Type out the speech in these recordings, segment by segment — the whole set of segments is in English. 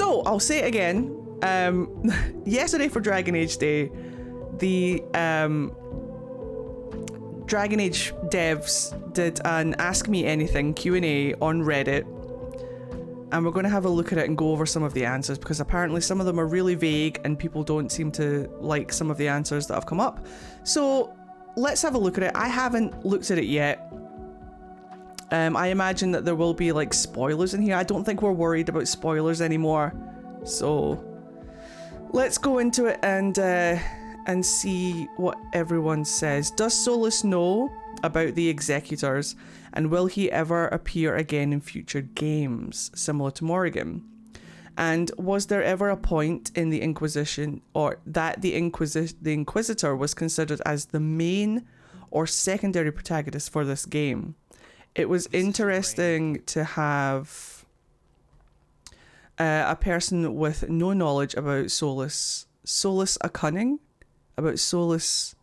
So, I'll say it again. Yesterday for Dragon Age Day, the Dragon Age devs did an Ask Me Anything Q&A on Reddit. And we're going to have a look at it and go over some of the answers, because apparently some of them are really vague and people don't seem to like some of the answers that have come up. So let's have a look at it. I haven't looked at it yet. I imagine that there will be like spoilers in here. I don't think we're worried about spoilers anymore. So let's go into it and see what everyone says. Does Solas know about the Executors, and will he ever appear again in future games, similar to Morrigan? And was there ever a point in the Inquisition, or that the Inquisitor was considered as the main or secondary protagonist for this game? It was interesting to have a person with no knowledge about Solas a cunning, about Solas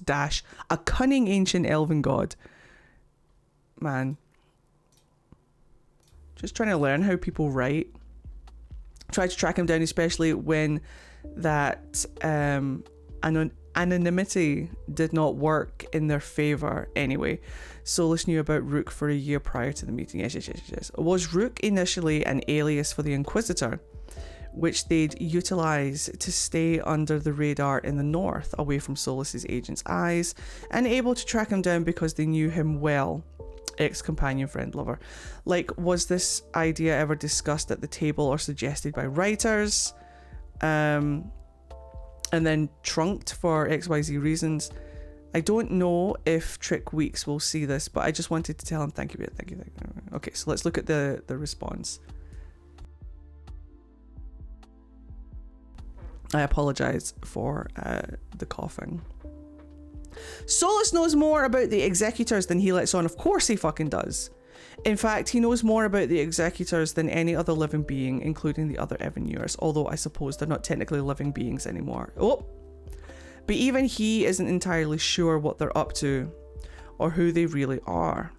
dash a cunning ancient elven god. Man, just trying to learn how people write. Try to track him down, especially when that anonymity did not work in their favor. Anyway, Solas knew about Rook for a year prior to the meeting. Yes. Was Rook initially an alias for the Inquisitor, which they'd utilise to stay under the radar in the north, away from Solas's agent's eyes, and able to track him down because they knew him well? Ex-companion, friend, lover. Like, was this idea ever discussed at the table or suggested by writers? And then trunked for XYZ reasons? I don't know if Trick Weeks will see this, but I just wanted to tell him thank you. Okay, so let's look at the response. I apologise for the coughing. Solas knows more about the Executors than he lets on. Of course he fucking does. In fact, he knows more about the Executors than any other living being, including the other Evanures, although I suppose they're not technically living beings anymore. Oh! But even he isn't entirely sure what they're up to, or who they really are.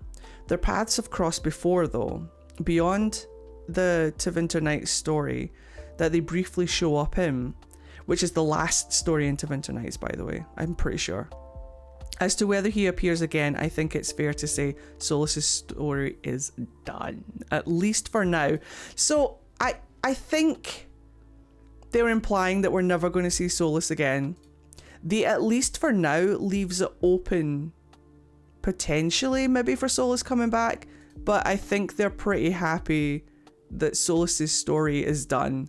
Their paths have crossed before, though. Beyond the Tevinter Nights story that they briefly show up in, which is the last story in Tevinter Nights, by the way, I'm pretty sure. As to whether he appears again, I think it's fair to say Solas' story is done, at least for now. So I think they're implying that we're never going to see Solas again. The at least for now leaves it open, potentially maybe for Solas coming back, but I think they're pretty happy that Solas' story is done.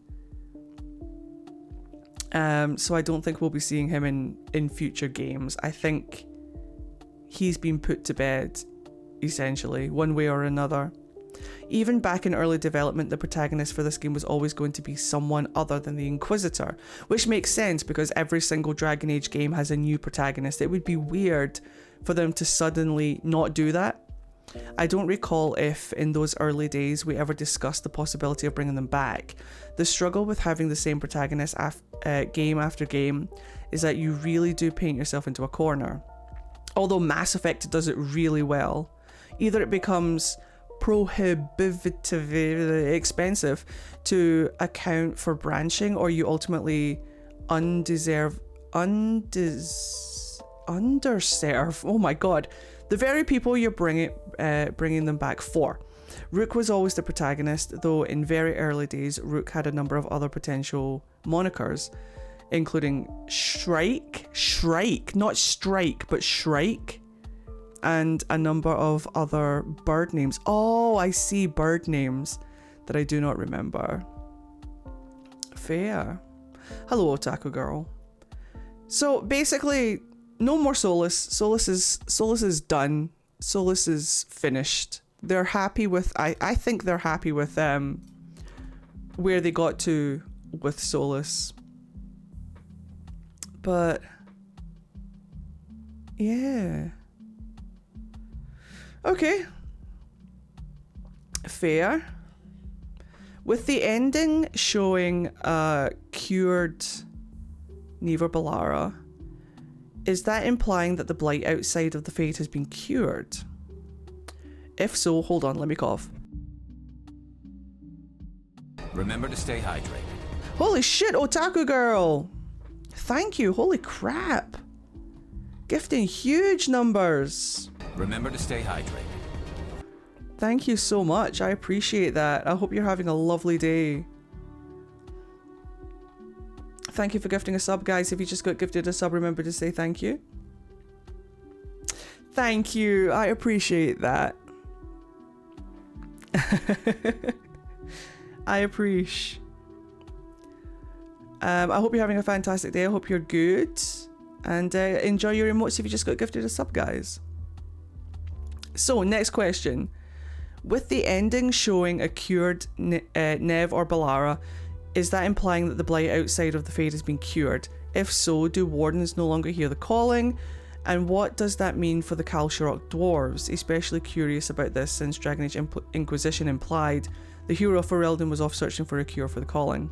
So I don't think we'll be seeing him in future games. I think he's been put to bed, essentially, one way or another. Even back in early development, the protagonist for this game was always going to be someone other than the Inquisitor, which makes sense because every single Dragon Age game has a new protagonist. It would be weird for them to suddenly not do that. I don't recall if in those early days we ever discussed the possibility of bringing them back. The struggle with having the same protagonist game after game is that you really do paint yourself into a corner. Although Mass Effect does it really well. Either it becomes prohibitively expensive to account for branching, or you ultimately underserve, oh my god, the very people you're bringing them back for. Rook was always the protagonist, though in very early days Rook had a number of other potential monikers, including Shrike, not Strike, but Shrike, and a number of other bird names. Oh, I see, bird names that I do not remember. Fair. Hello, Otaku Girl. So basically, no more Solas. Solas is done. Solas is finished. They're happy with, I think they're happy with where they got to with Solas. But yeah. Okay. Fair. With the ending showing cured Niver Balara, is that implying that the blight outside of the Fate has been cured? If so, hold on, let me cough. Remember to stay hydrated. Holy shit, Otaku Girl! Thank you, holy crap. Gifting huge numbers. Remember to stay hydrated. Thank you so much, I appreciate that. I hope you're having a lovely day. Thank you for gifting a sub, guys. If you just got gifted a sub, remember to say thank you. Thank you, I appreciate that. I appreciate. I hope you're having a fantastic day. I hope you're good. And enjoy your emotes if you just got gifted a sub, guys. So, next question. With the ending showing a cured Nev or Balara, is that implying that the blight outside of the Fade has been cured? If so, do Wardens no longer hear the calling? And what does that mean for the Kalsharok dwarves? Especially curious about this since Dragon Age Inquisition implied the hero of Ferelden was off searching for a cure for the calling.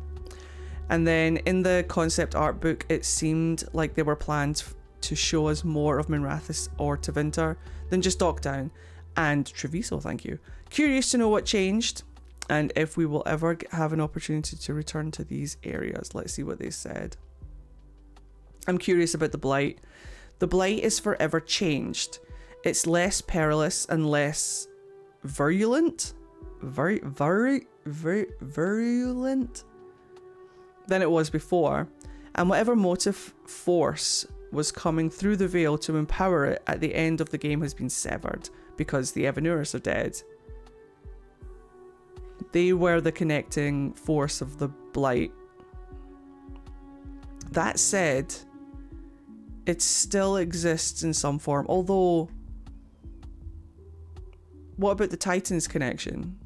And then in the concept art book, it seemed like there were plans to show us more of Minrathous or Tevinter than just Dockdown and Treviso, thank you. Curious to know what changed and if we will ever have an opportunity to return to these areas. Let's see what they said. I'm curious about the Blight. The Blight is forever changed. It's less perilous and less virulent. Virulent than it was before. And whatever motive force was coming through the veil to empower it at the end of the game has been severed because the Evanuris are dead. They were the connecting force of the Blight. That said, it still exists in some form, although what about the Titans connection?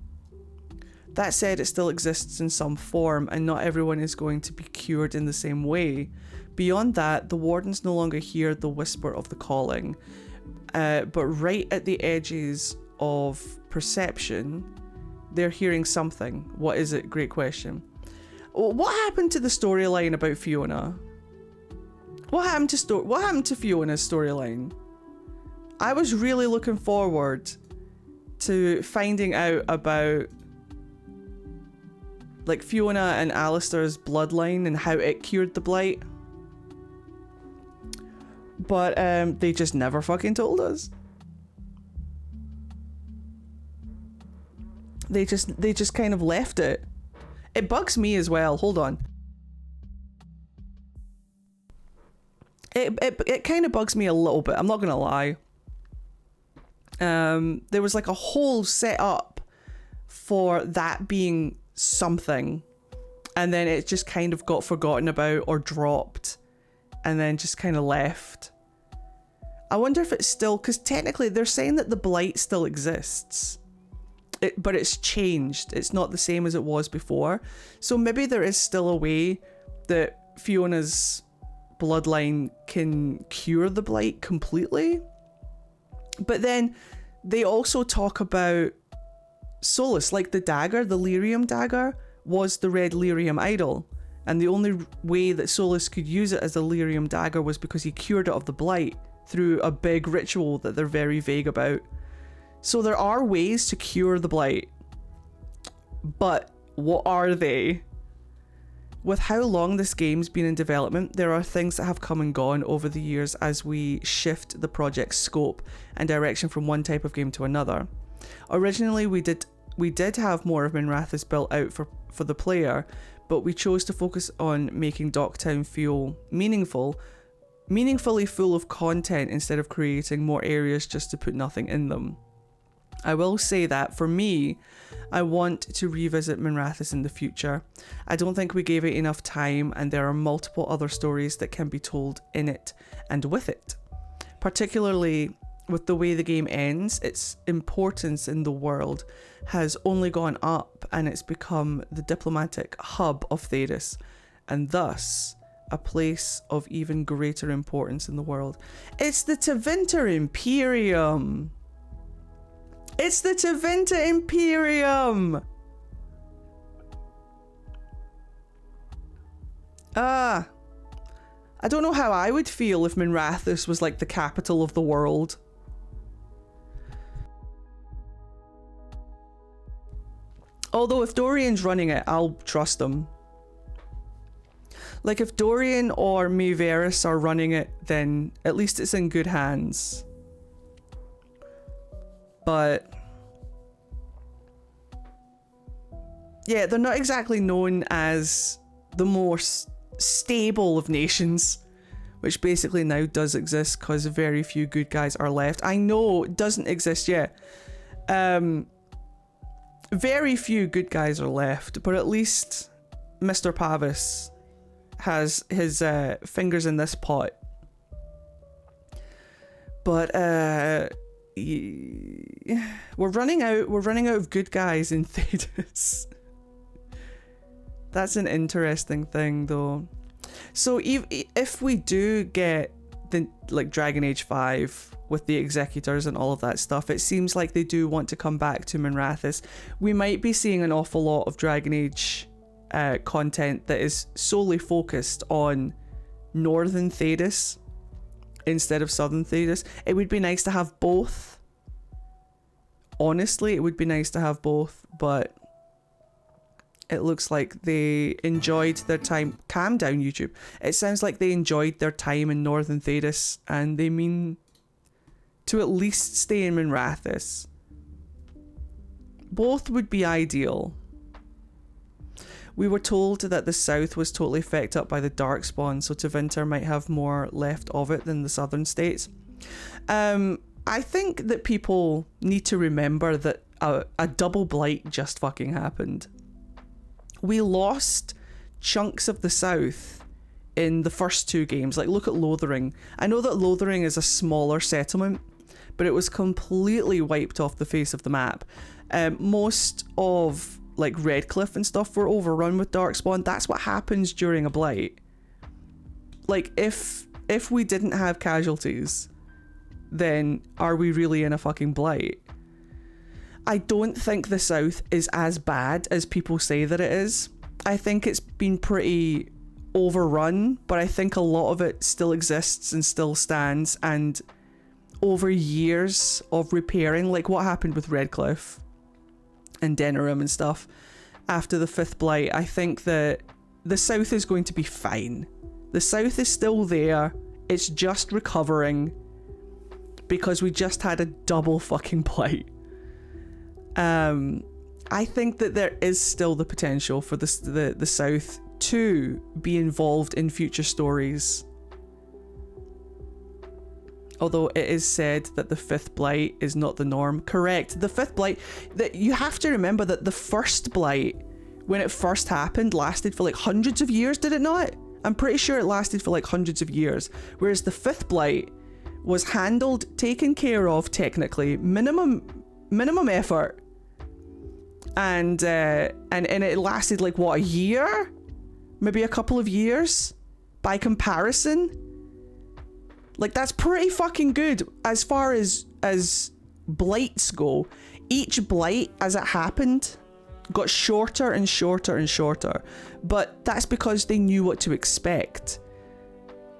That said, it still exists in some form and not everyone is going to be cured in the same way. Beyond that, the Wardens no longer hear the whisper of the calling, but right at the edges of perception, they're hearing something. What is it? Great question. What happened to the storyline about Fiona? What happened to Fiona's storyline? I was really looking forward to finding out about like Fiona and Alistair's bloodline and how it cured the Blight. But they just never fucking told us. They just kind of left it. It bugs me as well. Hold on. It kind of bugs me a little bit. I'm not gonna lie. There was like a whole setup for that being something, and then it just kind of got forgotten about or dropped, and then just kind of left. I wonder if it's still, because technically they're saying that the Blight still exists. But it's changed. It's not the same as it was before. So maybe there is still a way that Fiona's bloodline can cure the Blight completely. But then they also talk about Solas, like the dagger, the lyrium dagger, was the red lyrium idol. And the only way that Solas could use it as a lyrium dagger was because he cured it of the Blight through a big ritual that they're very vague about. So there are ways to cure the Blight, but what are they? With how long this game's been in development, there are things that have come and gone over the years as we shift the project's scope and direction from one type of game to another. Originally, we did have more of Minrathous built out for the player, but we chose to focus on making Docktown feel meaningfully full of content instead of creating more areas just to put nothing in them. I will say that, for me, I want to revisit Minrathous in the future. I don't think we gave it enough time, and there are multiple other stories that can be told in it and with it. Particularly with the way the game ends, its importance in the world has only gone up, and it's become the diplomatic hub of Thedas, and thus a place of even greater importance in the world. It's the Tevinter Imperium! It's the Tevinter Imperium! I don't know how I would feel if Minrathous was like the capital of the world. Although if Dorian's running it, I'll trust him. Like, if Dorian or Minrathous are running it, then at least it's in good hands. But yeah, they're not exactly known as the most stable of nations, which basically now does exist because very few good guys are left. I know it doesn't exist yet. Very few good guys are left, but at least Mr. Pavis has his fingers in this pot. But we're running out of good guys in Thedas. That's an interesting thing, though. So if we do get the Dragon Age 5 with the Executors and all of that stuff, it seems like they do want to come back to Minrathous. We might be seeing an awful lot of Dragon Age content that is solely focused on northern Thedas instead of southern Thedas. It would be nice to have both. Honestly, it would be nice to have both, but it looks like they enjoyed their time. Calm down, YouTube. It sounds like they enjoyed their time in northern Thedas and they mean to at least stay in Minrathous. Both would be ideal. We were told that the south was totally fecked up by the Darkspawn, so Tevinter might have more left of it than the southern states. I think that people need to remember that a double Blight just fucking happened. We lost chunks of the south in the first two games. Like, look at Lothering. I know that Lothering is a smaller settlement, but it was completely wiped off the face of the map. Most of like Redcliffe and stuff were overrun with Darkspawn. That's what happens during a Blight. Like, if we didn't have casualties, then are we really in a fucking Blight? I don't think the south is as bad as people say that it is. I think it's been pretty overrun, but I think a lot of it still exists and still stands, and over years of repairing, like what happened with Redcliffe and Denerim and stuff after the 5th Blight, I think that the south is going to be fine. The south is still there, it's just recovering because we just had a double fucking Blight. I think that there is still the potential for the south to be involved in future stories. Although it is said that the 5th Blight is not the norm. Correct. The 5th Blight, that you have to remember that the first Blight, when it first happened, lasted for like hundreds of years, did it not? I'm pretty sure it lasted for like hundreds of years. Whereas the 5th Blight was handled, taken care of technically, minimum effort. And it lasted like what, a year? Maybe a couple of years by comparison. Like, that's pretty fucking good as far as blights go. Each blight, as it happened, got shorter and shorter and shorter. But that's because they knew what to expect.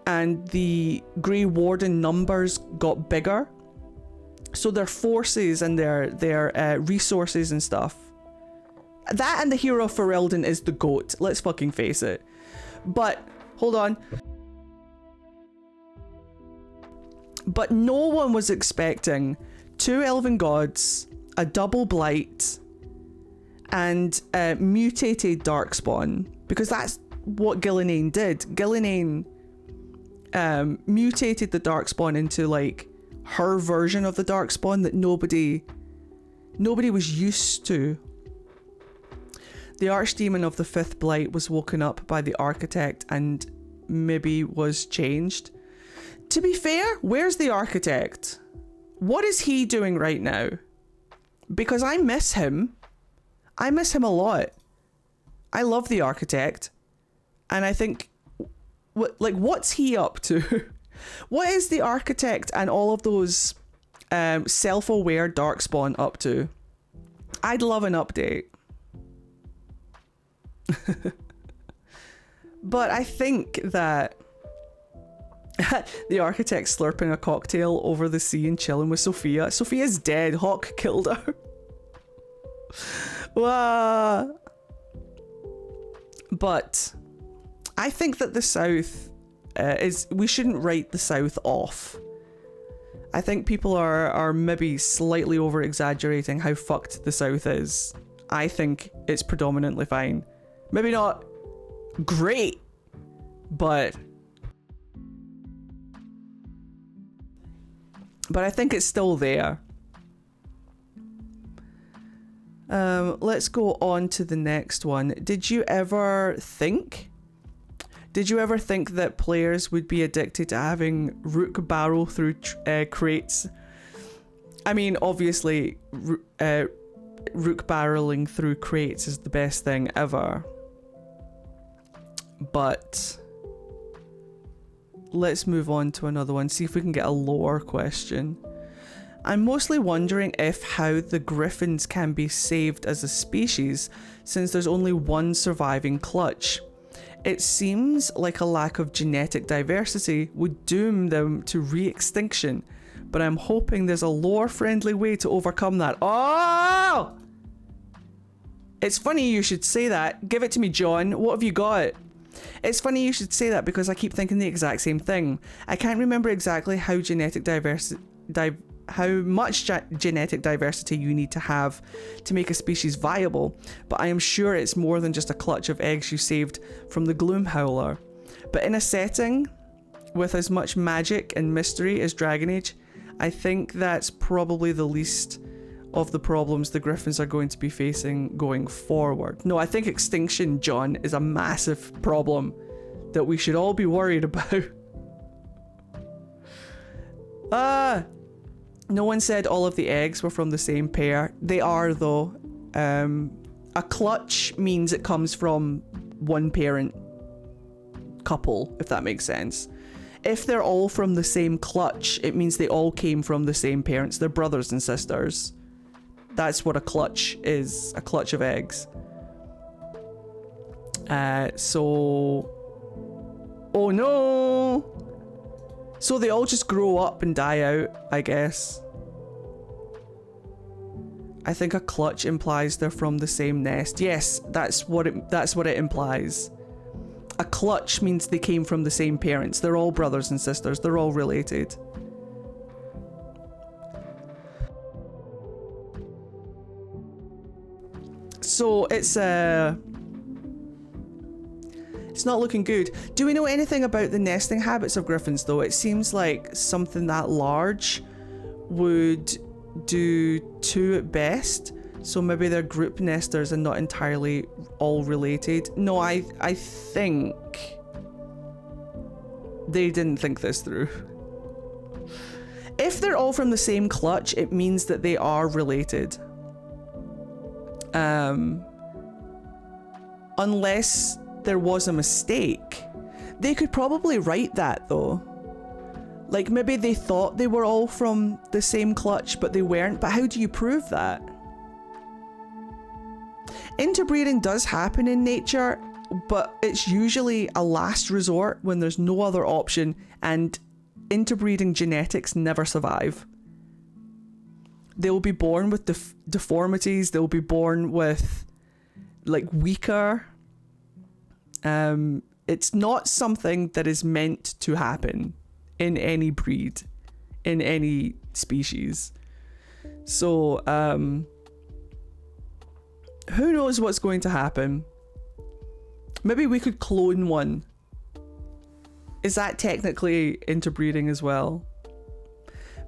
And the Grey Warden numbers got bigger. So their forces and their resources and stuff. That and the hero of Ferelden is the GOAT. Let's fucking face it. But, hold on. But no one was expecting 2 Elven Gods, a double Blight, and a mutated Darkspawn. Because that's what Gillinane did. Gillinane mutated the Darkspawn into like her version of the Darkspawn that nobody was used to. The Archdemon of the 5th Blight was woken up by the Architect and maybe was changed. To be fair, where's the Architect? What is he doing right now? Because I miss him. I miss him a lot. I love the Architect. And I think, what's he up to? What is the Architect and all of those self-aware Darkspawn up to? I'd love an update. But I think that the Architect slurping a cocktail over the sea and chilling with Sophia. Sophia's dead. Hawk killed her. Wah. But I think that the South we shouldn't write the South off. I think people are maybe slightly over exaggerating how fucked the South is. I think it's predominantly fine. Maybe not great, but I think it's still there. Let's go on to the next one. Did you ever think that players would be addicted to having rook barrel through crates? I mean, obviously, rook barreling through crates is the best thing ever. But let's move on to another one, see if we can get a lore question. I'm mostly wondering how the Griffins can be saved as a species, since there's only one surviving clutch. It seems like a lack of genetic diversity would doom them to re-extinction, but I'm hoping there's a lore-friendly way to overcome that. Oh! It's funny you should say that. Give it to me, John. What have you got? It's funny you should say that because I keep thinking the exact same thing. I can't remember exactly how genetic genetic diversity you need to have to make a species viable, but I am sure it's more than just a clutch of eggs you saved from the Gloom Howler. But in a setting with as much magic and mystery as Dragon Age, I think that's probably the least of the problems the Griffins are going to be facing going forward. No, I think extinction, John, is a massive problem that we should all be worried about. No one said all of the eggs were from the same pair. They are, though. A clutch means it comes from one parent couple, if that makes sense. If they're all from the same clutch, it means they all came from the same parents. They're brothers and sisters. That's what a clutch is, a clutch of eggs. Oh no! So they all just grow up and die out, I guess. I think a clutch implies they're from the same nest. Yes, that's what it implies. A clutch means they came from the same parents. They're all brothers and sisters. They're all related. So it's not looking good. Do we know anything about the nesting habits of griffins, though? It seems like something that large would do two at best. So maybe they're group nesters and not entirely all related. No, I think they didn't think this through. If they're all from the same clutch, it means that they are related. Unless there was a mistake. They could probably write that, though. Like, maybe they thought they were all from the same clutch, but they weren't. But how do you prove that? Interbreeding does happen in nature, but it's usually a last resort when there's no other option, and interbreeding genetics never survive. They'll be born with deformities. They'll be born with, like, weaker. It's not something that is meant to happen in any breed, in any species. So, who knows what's going to happen? Maybe we could clone one. Is that technically interbreeding as well?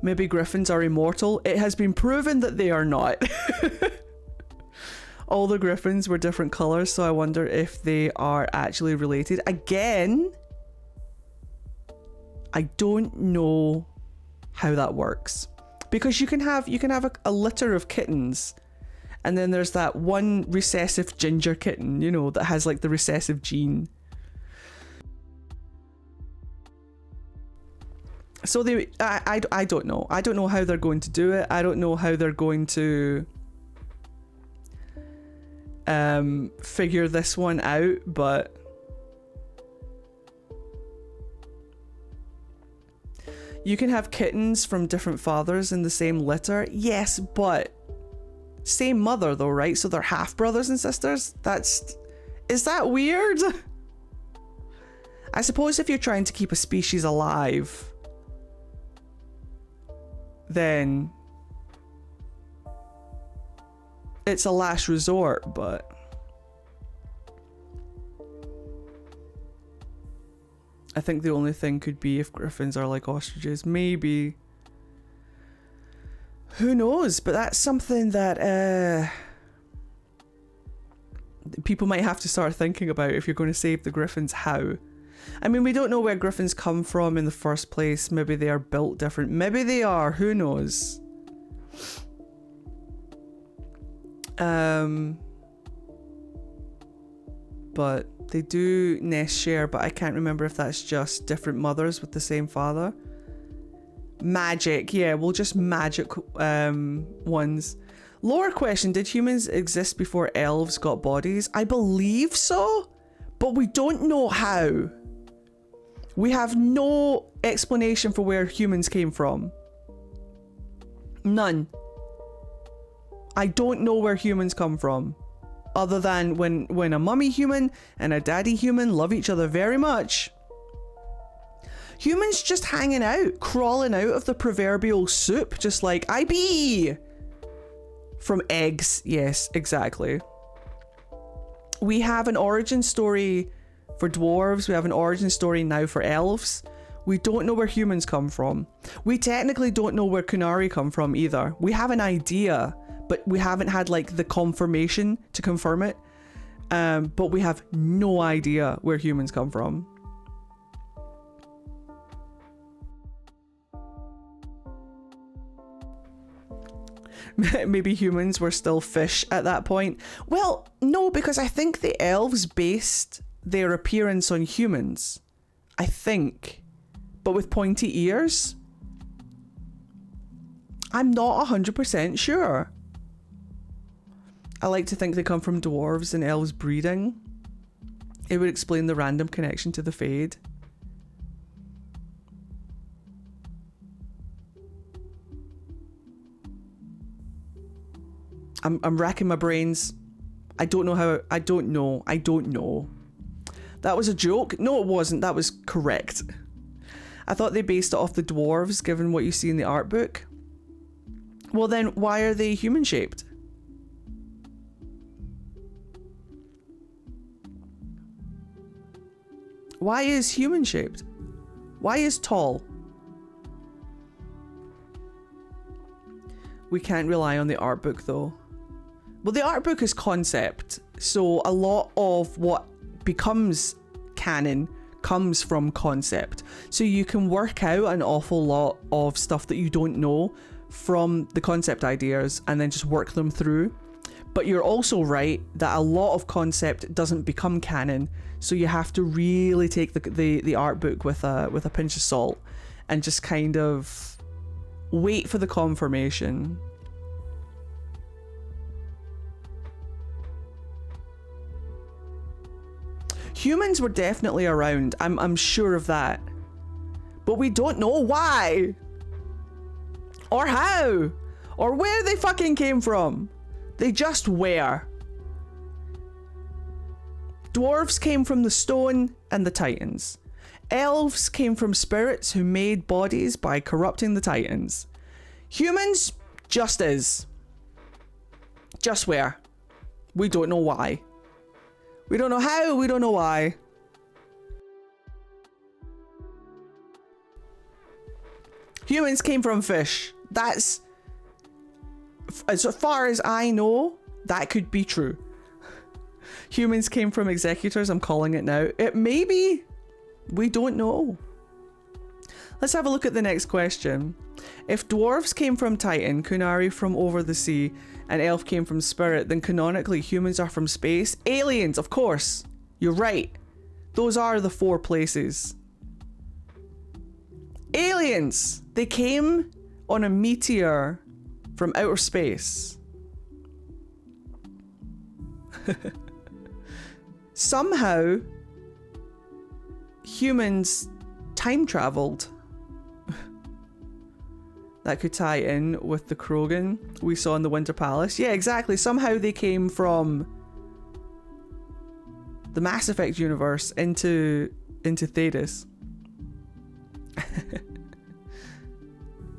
Maybe griffins are immortal. It has been proven that they are not. All the griffins were different colours, so I wonder if they are actually related. Again, I don't know how that works. Because you can have a litter of kittens, and then there's that one recessive ginger kitten, you know, that has like the recessive gene. So I don't know. I don't know how they're going to do it. I don't know how they're going to figure this one out, but you can have kittens from different fathers in the same litter. Yes, but Same mother though, right? So they're half brothers and sisters? Is that weird? I suppose if you're trying to keep a species alive, then it's a last resort, but I think the only thing could be if griffins are like ostriches. Maybe. Who knows? But that's something that people might have to start thinking about if you're going to save the griffins. How? I mean, we don't know where griffins come from in the first place. Maybe they are built different. Maybe they are. Who knows? But they do nest share, but I can't remember if that's just different mothers with the same father. Magic, yeah, we'll just magic ones. Lore question, did humans exist before elves got bodies? I believe so, but we don't know how. We have no explanation for where humans came from. None. I don't know where humans come from. Other than when a mummy human and a daddy human love each other very much. Humans just hanging out, crawling out of the proverbial soup, just like, I be. From eggs, yes, exactly. We have an origin story for dwarves, we have an origin story now for elves. We don't know where humans come from. We technically don't know where Kunari come from either. We have an idea, but we haven't had like the confirmation to confirm it. But we have no idea where humans come from. Maybe humans were still fish at that point. Well, no, because I think the elves based their appearance on humans. I think. But with pointy ears? I'm not 100% sure. I like to think they come from dwarves and elves breeding. It would explain the random connection to the Fade. I'm racking my brains. I don't know how. I don't know. That was a joke? No, it wasn't. That was correct. I thought they based it off the dwarves, given what you see in the art book. Well then, why are they human-shaped? Why is human-shaped? Why is tall? We can't rely on the art book though. Well, the art book is concept, so a lot of what becomes canon comes from concept. So you can work out an awful lot of stuff that you don't know from the concept ideas and then just work them through. But you're also right that a lot of concept doesn't become canon, so you have to really take the art book with a pinch of salt and just kind of wait for the confirmation. Humans were definitely around, I'm sure of that. But we don't know why. Or how. Or where they fucking came from. They just were. Dwarves came from the stone and the titans. Elves came from spirits who made bodies by corrupting the titans. Humans just is. Just where. We don't know why. We don't know how, we don't know why. Humans came from fish. That's, as far as I know, that could be true. Humans came from executors, I'm calling it now. It may be. We don't know. Let's have a look at the next question. If dwarves came from Titan, Kunari from over the sea, and elf came from spirit, then canonically humans are from space. Aliens, of course. You're right. Those are the 4 places. Aliens! They came on a meteor from outer space. Somehow, humans time traveled. that could tie in with the Krogan we saw in the Winter Palace. Yeah, exactly. Somehow they came from the Mass Effect universe into Thedas.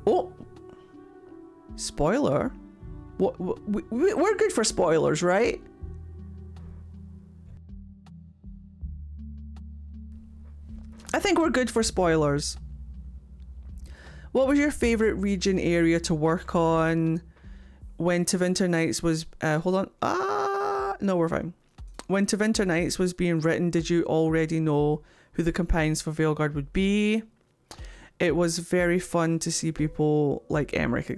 Oh, spoiler. What? We're good for spoilers, right? I think we're good for spoilers. What was your favorite region area to work on when Tevinter Nights was... hold on. No, we're fine. When Tevinter Nights was being written, did you already know who the companions for Veilguard would be? It was very fun to see people like Emmerich,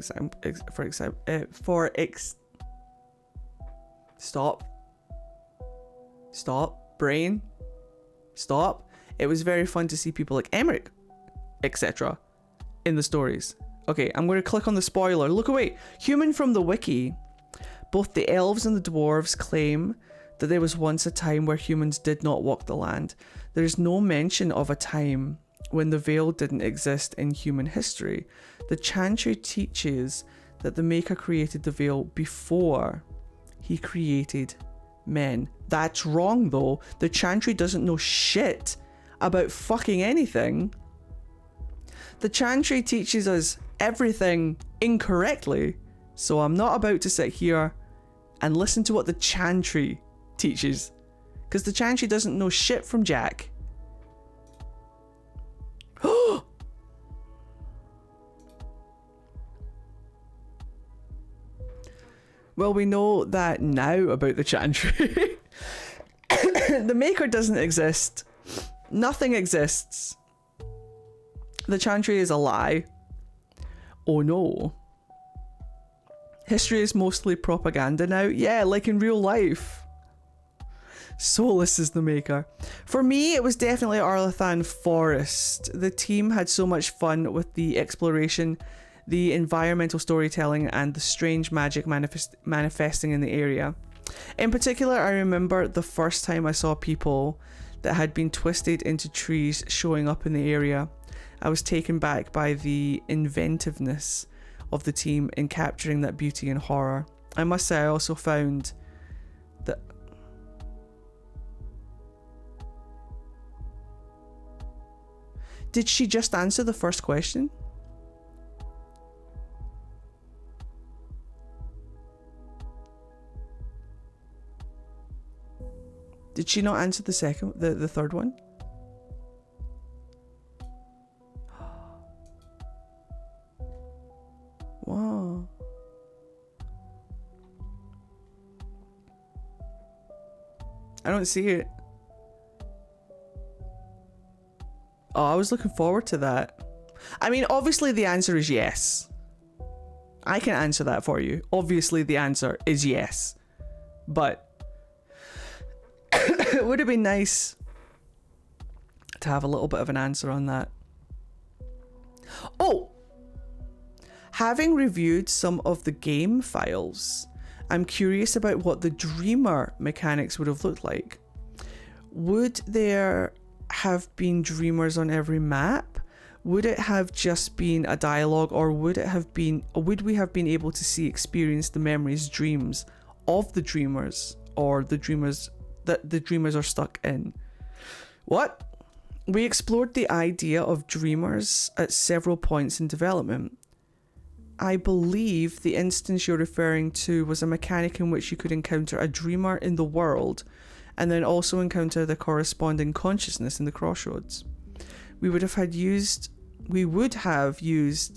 Stop. Brain. Stop. It was very fun to see people like Emmerich, etc. in the stories. Okay, I'm going to click on the spoiler. Look away. Human from the wiki. Both the elves and the dwarves claim that there was once a time where humans did not walk the land. There is no mention of a time when the veil didn't exist in human history. The Chantry teaches that the Maker created the veil before he created men. That's wrong though. The Chantry doesn't know shit about fucking anything. The Chantry teaches us everything incorrectly, so I'm not about to sit here and listen to what the Chantry teaches, because the Chantry doesn't know shit from Jack. Well, we know that now about the Chantry. The Maker doesn't exist. Nothing exists. The Chantry is a lie. Oh no. History is mostly propaganda now. Yeah, like in real life. Solas is the Maker. For me, it was definitely Arlathan Forest. The team had so much fun with the exploration, the environmental storytelling, and the strange magic manifesting in the area. In particular, I remember the first time I saw people that had been twisted into trees showing up in the area. I was taken back by the inventiveness of the team in capturing that beauty and horror. I must say I also found that... Did she just answer the first question? Did she not answer the third one? Wow. I don't see it. Oh, I was looking forward to that. I mean, obviously the answer is yes. I can answer that for you. Obviously the answer is yes. But it would have been nice to have a little bit of an answer on that. Oh! Having reviewed some of the game files, I'm curious about what the Dreamer mechanics would have looked like. Would there have been Dreamers on every map? Would it have just been a dialogue, or would we have been able to experience the memories, dreams of the Dreamers, or the Dreamers that the Dreamers are stuck in? What? We explored the idea of Dreamers at several points in development. I believe the instance you're referring to was a mechanic in which you could encounter a Dreamer in the world and then also encounter the corresponding consciousness in the crossroads. We would have used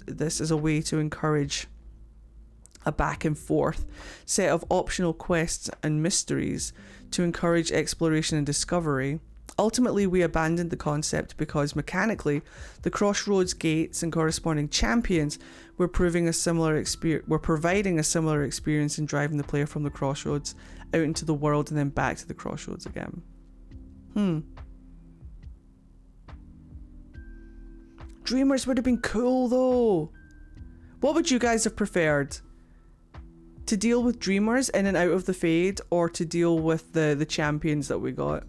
this as a way to encourage a back and forth set of optional quests and mysteries to encourage exploration and discovery. Ultimately, we abandoned the concept because mechanically, the crossroads gates and corresponding champions were providing a similar experience in driving the player from the crossroads out into the world and then back to the crossroads again. Dreamers would have been cool though. What would you guys have preferred? To deal with Dreamers in and out of the Fade, or to deal with the champions that we got?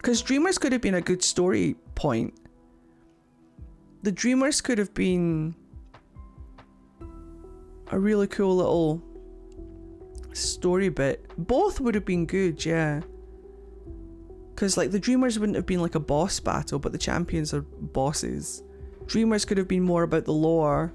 Because Dreamers could have been a good story point. The Dreamers could have been a really cool little story bit. Both would have been good, yeah. Because like the Dreamers wouldn't have been like a boss battle, but the champions are bosses. Dreamers could have been more about the lore.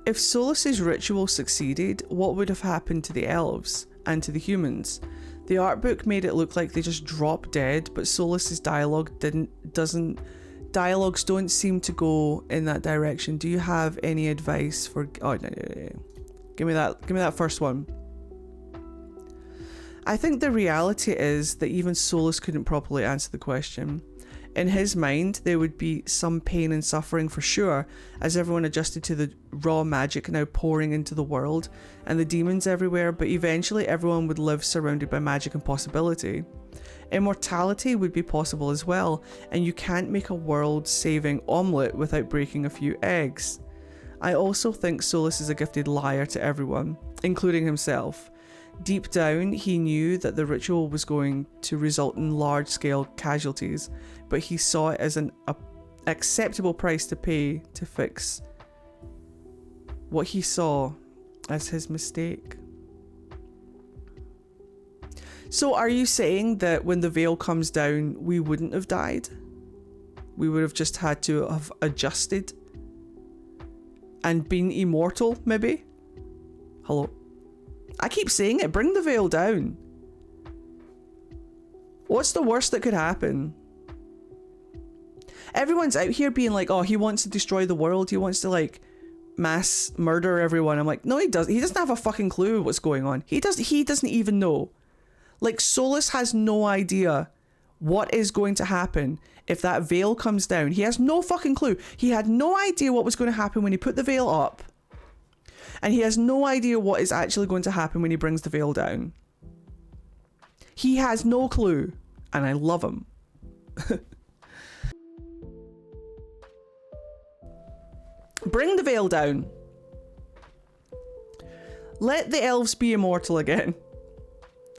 If Solas's ritual succeeded, what would have happened to the elves and to the humans? The art book made it look like they just dropped dead, but Solas's dialogues don't seem to go in that direction. Do you have any advice for... Oh, no. Give me that first one. I think the reality is that even Solas couldn't properly answer the question. In his mind, there would be some pain and suffering for sure, as everyone adjusted to the raw magic now pouring into the world, and the demons everywhere, but eventually everyone would live surrounded by magic and possibility. Immortality would be possible as well, and you can't make a world-saving omelette without breaking a few eggs. I also think Solas is a gifted liar to everyone, including himself. Deep down, he knew that the ritual was going to result in large-scale casualties, but he saw it as an acceptable price to pay to fix what he saw as his mistake. So are you saying that when the veil comes down, we wouldn't have died? We would have just had to have adjusted and been immortal, maybe? Hello? I keep saying it, bring the veil down. What's the worst that could happen? Everyone's out here being like, oh, he wants to destroy the world. He wants to like mass murder everyone. I'm like, no, he doesn't. He doesn't have a fucking clue what's going on. He doesn't even know. Like Solas has no idea what is going to happen if that veil comes down. He has no fucking clue. He had no idea what was going to happen when he put the veil up. And he has no idea what is actually going to happen when he brings the veil down. He has no clue. And I love him. Bring the veil down. Let the elves be immortal again.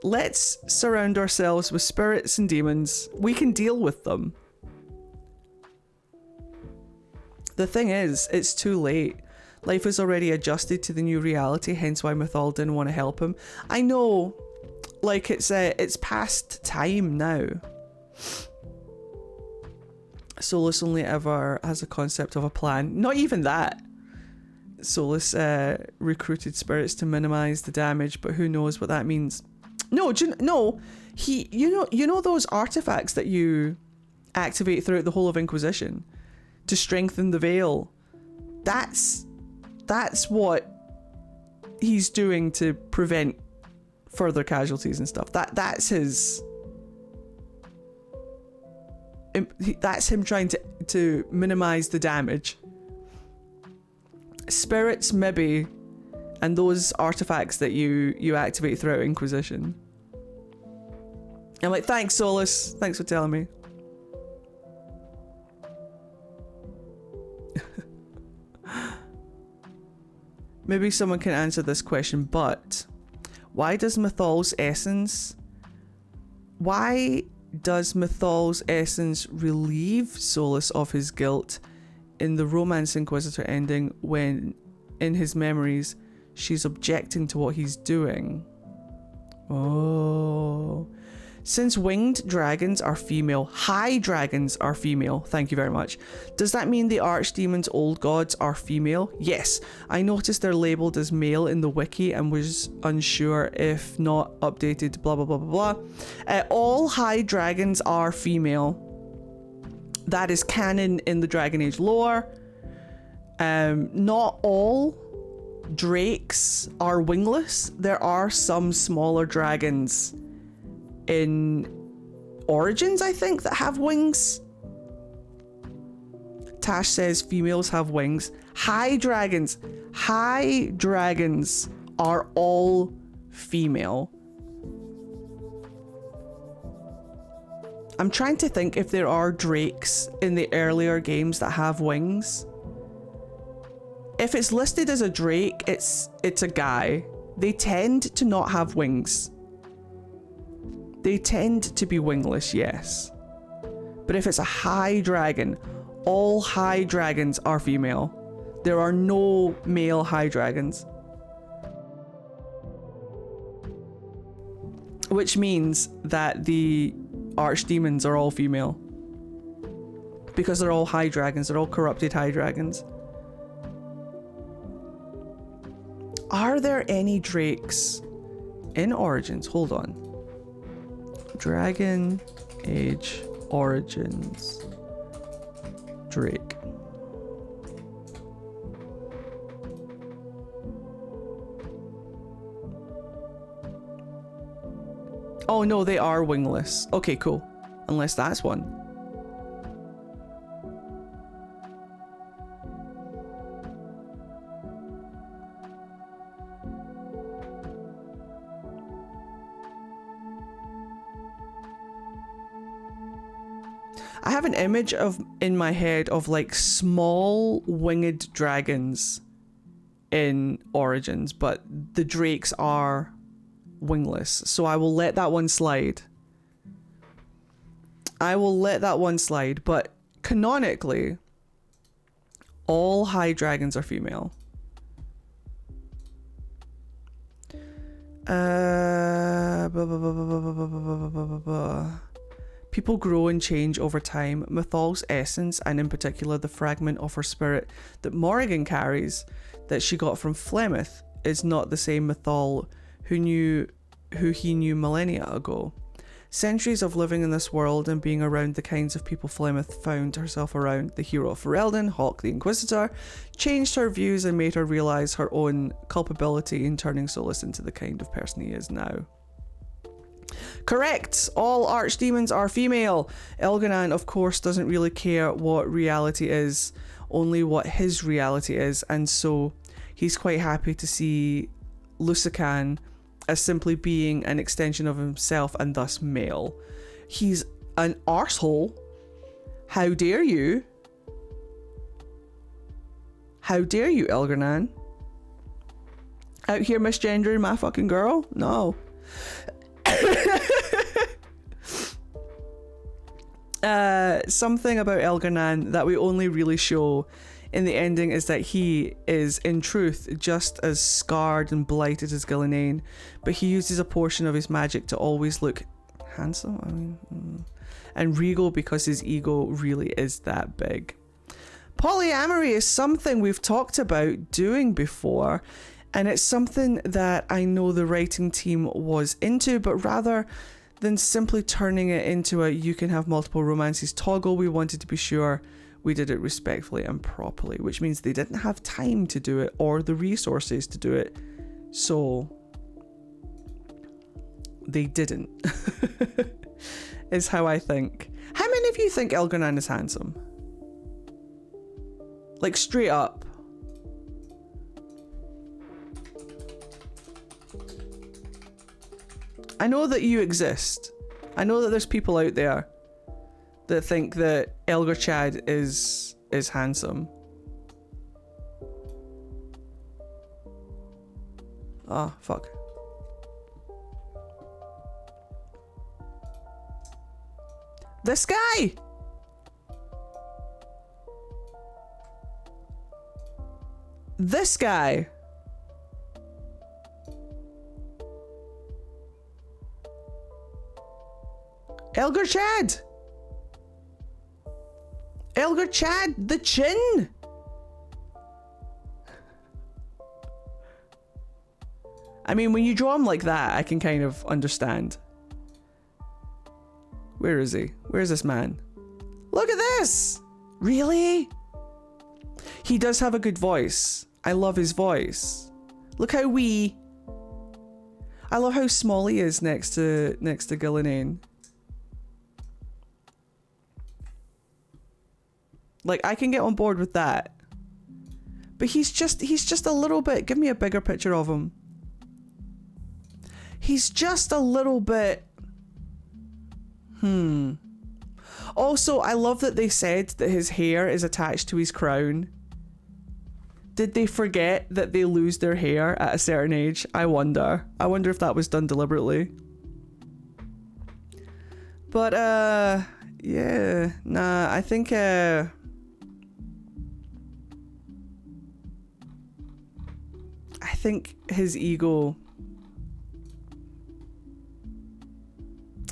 Let's surround ourselves with spirits and demons. We can deal with them. The thing is, it's too late. Life is already adjusted to the new reality, hence why Mythal didn't want to help him. I know, like it's past time now. Solas only ever has a concept of a plan. Not even that. Solas recruited spirits to minimize the damage, but who knows what that means. No, you know those artifacts that you activate throughout the whole of Inquisition to strengthen the veil. That's what he's doing to prevent further casualties and stuff. That's him trying to minimize the damage. Spirits maybe, and those artifacts that you activate throughout Inquisition. I'm like, thanks Solas, thanks for telling me. Maybe someone can answer this question, but why does Mythal's essence relieve Solas of his guilt in the Romance Inquisitor ending when, in his memories, she's objecting to what he's doing? Oh. Since winged dragons are female, high dragons are female, thank you very much. Does that mean the archdemons old gods are female? Yes, I noticed they're labelled as male in the wiki and was unsure if not updated, blah blah blah blah blah. All high dragons are female. That is canon in the Dragon Age lore. Not all drakes are wingless. There are some smaller dragons in Origins, I think, that have wings. Tash says females have wings. High dragons are all female. I'm trying to think if there are drakes in the earlier games that have wings. If it's listed as a drake, it's a guy. They tend to not have wings. They tend to be wingless, yes. But if it's a high dragon, all high dragons are female. There are no male high dragons. Which means that the archdemons are all female. Because they're all high dragons, they're all corrupted high dragons. Are there any drakes in Origins? Hold on. Dragon Age Origins Drake. Oh no, they are wingless. Okay, cool. Unless that's one. I have an image in my head of like small winged dragons in Origins, but the drakes are wingless, so I will let that one slide. But canonically, all high dragons are female. People grow and change over time. Mythal's essence, and in particular the fragment of her spirit that Morrigan carries, that she got from Flemeth, is not the same Mythal who he knew millennia ago. Centuries of living in this world and being around the kinds of people Flemeth found herself around, the hero of Ferelden, Hawk the Inquisitor, changed her views and made her realise her own culpability in turning Solas into the kind of person he is now. Correct! All archdemons are female. Elgar'nan, of course, doesn't really care what reality is, only what his reality is, and so he's quite happy to see Lusican as simply being an extension of himself and thus male. He's an arsehole. How dare you? How dare you, Elgar'nan? Out here misgendering my fucking girl? No. Something about Elgar'nan that we only really show in the ending is that he is, in truth, just as scarred and blighted as Gillenane, but he uses a portion of his magic to always look handsome, and regal because his ego really is that big. Polyamory is something we've talked about doing before, and it's something that I know the writing team was into, but rather than simply turning it into a you can have multiple romances toggle, we wanted to be sure we did it respectfully and properly, which means they didn't have time to do it or the resources to do it, so they didn't. Is how I think. How many of you think Elgar'nan is handsome? Like, straight up. I know that you exist. I know that there's people out there that think that Elgar is handsome. Ah, fuck. This guy! This guy! Elgar. Elgar, the chin! I mean, when you draw him like that, I can kind of understand. Where is he? Where's this man? Look at this! Really? He does have a good voice. I love his voice. Look how wee. I love how small he is next to Gillenane. Like, I can get on board with that. But he's just a little bit... Give me a bigger picture of him. He's just a little bit... Also, I love that they said that his hair is attached to his crown. Did they forget that they lose their hair at a certain age? I wonder if that was done deliberately. But yeah, nah, I think his ego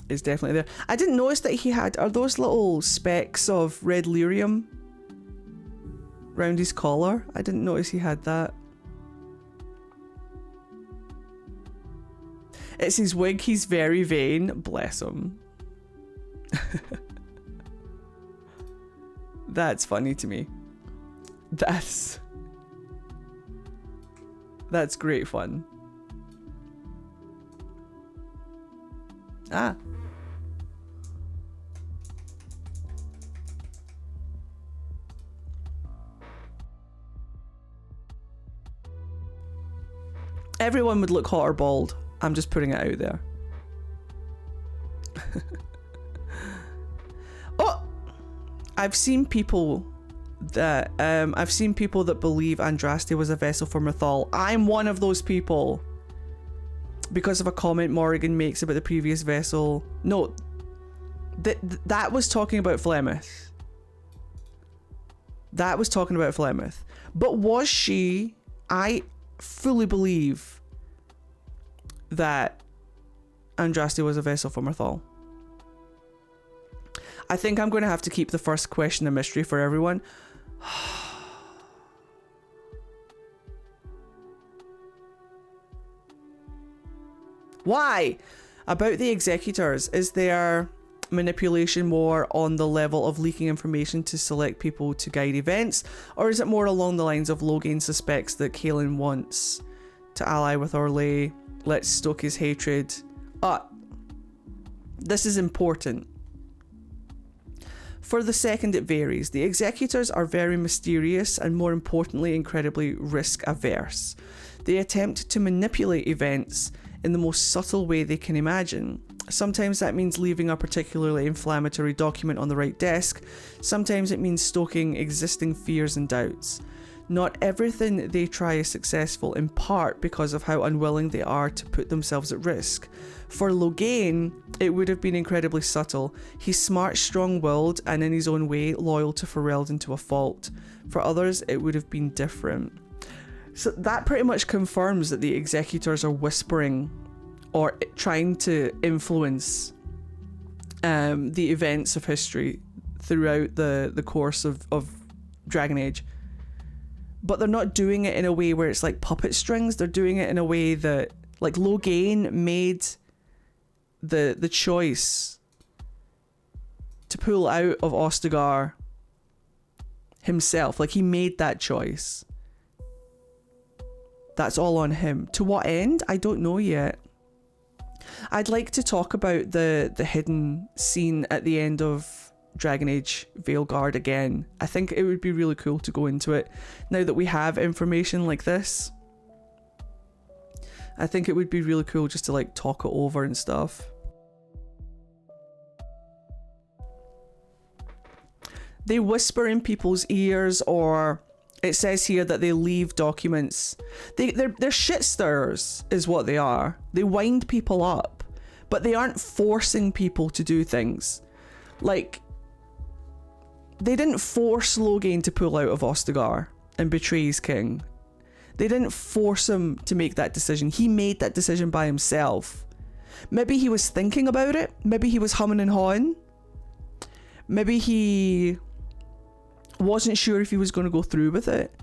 is definitely there. I didn't notice that he had, are those little specks of red lyrium round his collar? I didn't notice he had that. It's his wig, he's very vain. Bless him. That's funny to me. That's great fun. Ah. Everyone would look hot or bald. I'm just putting it out there. Oh! I've seen people that believe Andraste was a vessel for Mythal. I'm one of those people. Because of a comment Morrigan makes about the previous vessel. No. That was talking about Flemeth. That was talking about Flemeth. But was she... I fully believe that Andraste was a vessel for Mythal. I think I'm going to have to keep the first question a mystery for everyone. Why? About the Executors, is there manipulation more on the level of leaking information to select people to guide events, or is it more along the lines of Logain suspects that Kaelin wants to ally with Orlais, let's stoke his hatred? This is important. For the second, it varies. The Executors are very mysterious and, more importantly, incredibly risk-averse. They attempt to manipulate events in the most subtle way they can imagine. Sometimes that means leaving a particularly inflammatory document on the right desk. Sometimes it means stoking existing fears and doubts. Not everything they try is successful, in part because of how unwilling they are to put themselves at risk. For Logain, it would have been incredibly subtle. He's smart, strong-willed, and in his own way, loyal to Ferelden to a fault. For others, it would have been different. So that pretty much confirms that the Executors are whispering or trying to influence the events of history throughout the course of Dragon Age. But they're not doing it in a way where it's like puppet strings. They're doing it in a way that, like, Logain made the choice to pull out of Ostagar himself. Like, he made that choice. That's all on him. To what end? I don't know yet. I'd like to talk about the hidden scene at the end of Dragon Age Veilguard again. I think it would be really cool to go into it now that we have information like this. I think it would be really cool just to like talk it over and stuff. They whisper in people's ears, or it says here that they leave documents. They're shit stirrers is what they are. They wind people up, but they aren't forcing people to do things. Like, they didn't force Logain to pull out of Ostagar and betray his king. They didn't force him to make that decision. He made that decision by himself. Maybe he was thinking about it. Maybe he was humming and hawing. Maybe he wasn't sure if he was going to go through with it.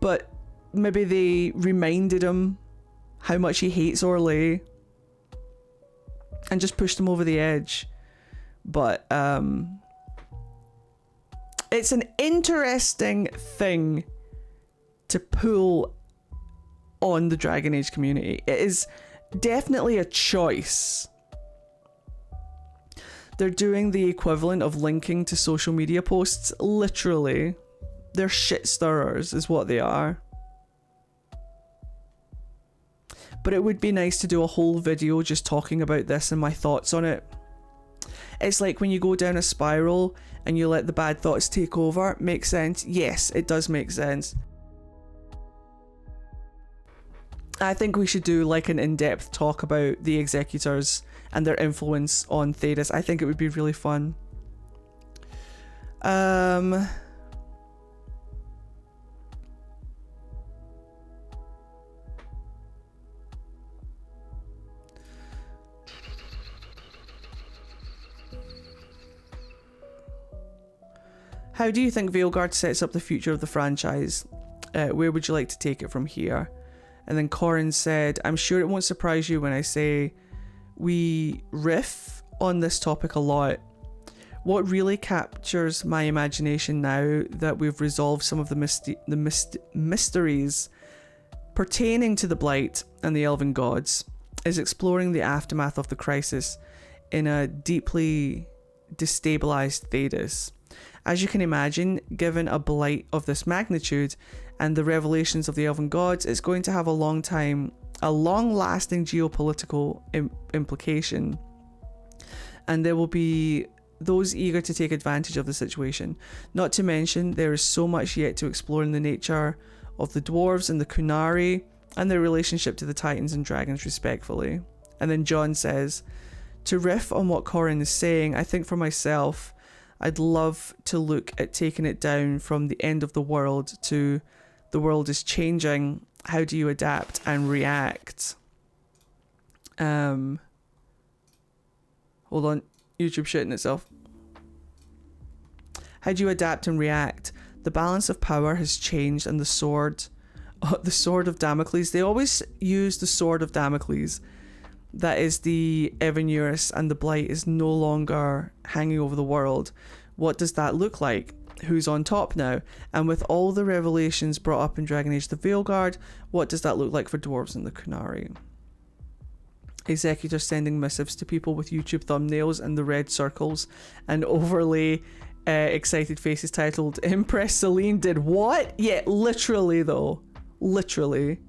But maybe they reminded him how much he hates Orlais and just pushed him over the edge. But it's an interesting thing to pull on the Dragon Age community. It is definitely a choice. They're doing the equivalent of linking to social media posts. Literally. They're shit stirrers is what they are. But it would be nice to do a whole video just talking about this and my thoughts on it. It's like when you go down a spiral and you let the bad thoughts take over. Makes sense? Yes, it does make sense. I think we should do like an in-depth talk about the Executors and their influence on Thedas. I think it would be really fun. How do you think Veilguard sets up the future of the franchise? Where would you like to take it from here? And then Corin said, I'm sure it won't surprise you when I say we riff on this topic a lot. What really captures my imagination now that we've resolved some of the mysteries pertaining to the Blight and the Elven Gods is exploring the aftermath of the crisis in a deeply destabilized Thedas. As you can imagine, given a Blight of this magnitude and the revelations of the Elven Gods, it's going to have a long-lasting geopolitical implication. And there will be those eager to take advantage of the situation. Not to mention, there is so much yet to explore in the nature of the dwarves and the Kunari and their relationship to the Titans and Dragons respectfully. And then John says, to riff on what Corin is saying, I think for myself, I'd love to look at taking it down from the end of the world to the world is changing. How do you adapt and react? Hold on, YouTube shitting itself. How do you adapt and react? The balance of power has changed, and the sword of Damocles. They always use the sword of Damocles. That is the Evanurus, and the Blight is no longer hanging over the world. What does that look like? Who's on top now? And with all the revelations brought up in Dragon Age the Veilguard, what does that look like for dwarves and the Kunari? Executors sending missives to people with YouTube thumbnails and the red circles and overlay excited faces titled Impress Celine did what? Yeah, literally though. Literally.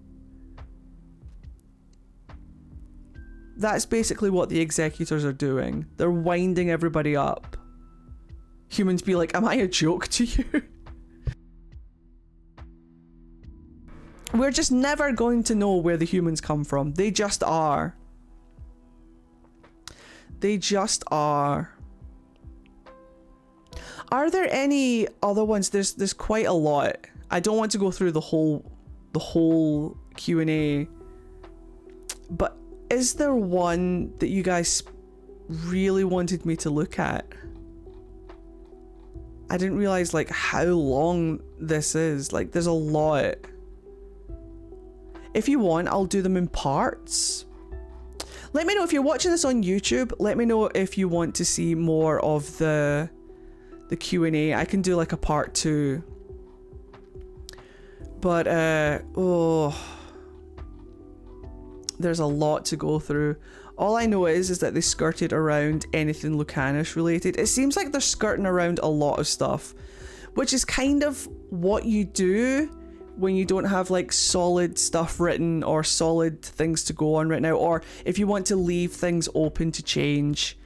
That's basically what the Executors are doing. They're winding everybody up. Humans be like, am I a joke to you? We're just never going to know where the humans come from. They just are. They just are. Are there any other ones? There's quite a lot. I don't want to go through the whole Q&A. But is there one that you guys really wanted me to look at? I didn't realize like how long this is. Like there's a lot. If you want, I'll do them in parts. Let me know if you're watching this on YouTube. Let me know if you want to see more of the Q&A. I can do like a part 2. But there's a lot to go through. All I know is that they skirted around anything Lucanish related. It seems like they're skirting around a lot of stuff, which is kind of what you do when you don't have like solid stuff written or solid things to go on right now, or if you want to leave things open to change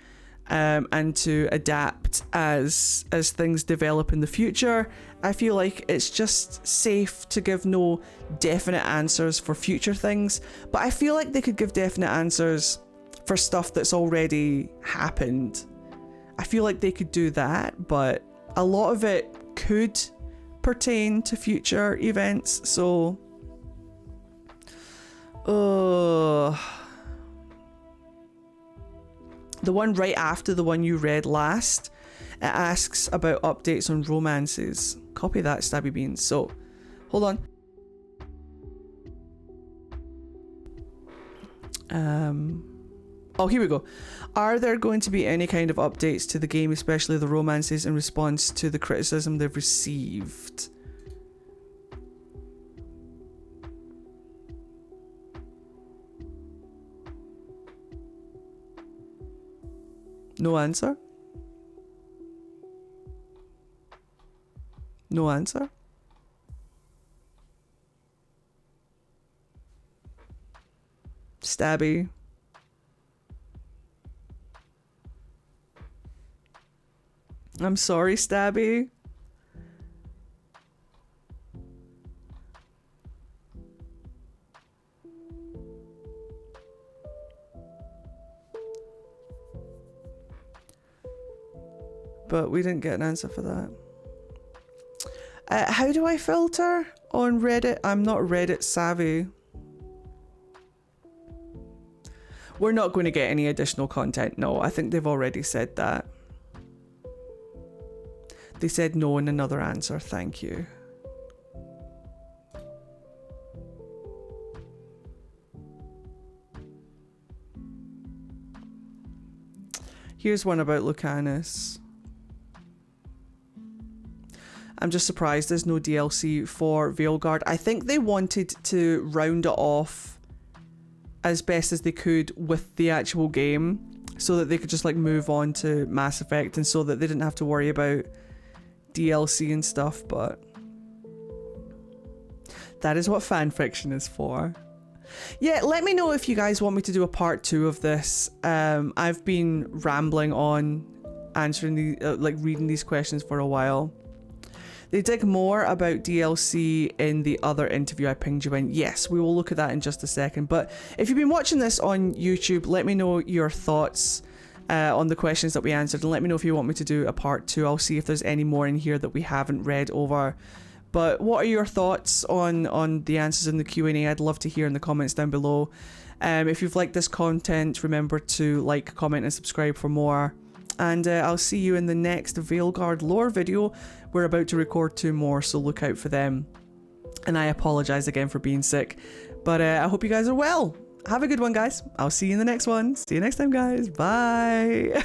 and to adapt as things develop in the future. I feel like it's just safe to give no definite answers for future things, but I feel like they could give definite answers for stuff that's already happened. I feel like they could do that, but a lot of it could pertain to future events, so the one right after the one you read last, it asks about updates on romances. Copy that, Stabby Beans. So hold on. Oh, here we go. Are there going to be any kind of updates to the game, especially the romances, in response to the criticism they've received? No answer? No answer? Stabby. I'm sorry, Stabby. but we didn't get an answer for that. How do I filter on Reddit? I'm not Reddit savvy. We're not going to get any additional content. No, I think they've already said that. They said no in another answer. Thank you. Here's one about Lucanus. I'm just surprised there's no DLC for Veilguard. I think they wanted to round it off as best as they could with the actual game so that they could just like move on to Mass Effect and so that they didn't have to worry about DLC and stuff, but that is what fan fiction is for. Yeah, let me know if you guys want me to do a part 2 of this. I've been rambling on answering the reading these questions for a while. They dig more about DLC in the other interview I pinged you in. Yes, we will look at that in just a second. But if you've been watching this on YouTube, let me know your thoughts on the questions that we answered. And let me know if you want me to do a part 2. I'll see if there's any more in here that we haven't read over. But what are your thoughts on the answers in the Q&A? I'd love to hear in the comments down below. If you've liked this content, remember to like, comment, and subscribe for more. And I'll see you in the next Veilguard lore video. We're about to record 2 more, so look out for them. And I apologize again for being sick. But I hope you guys are well. Have a good one, guys. I'll see you in the next one. See you next time, guys. Bye.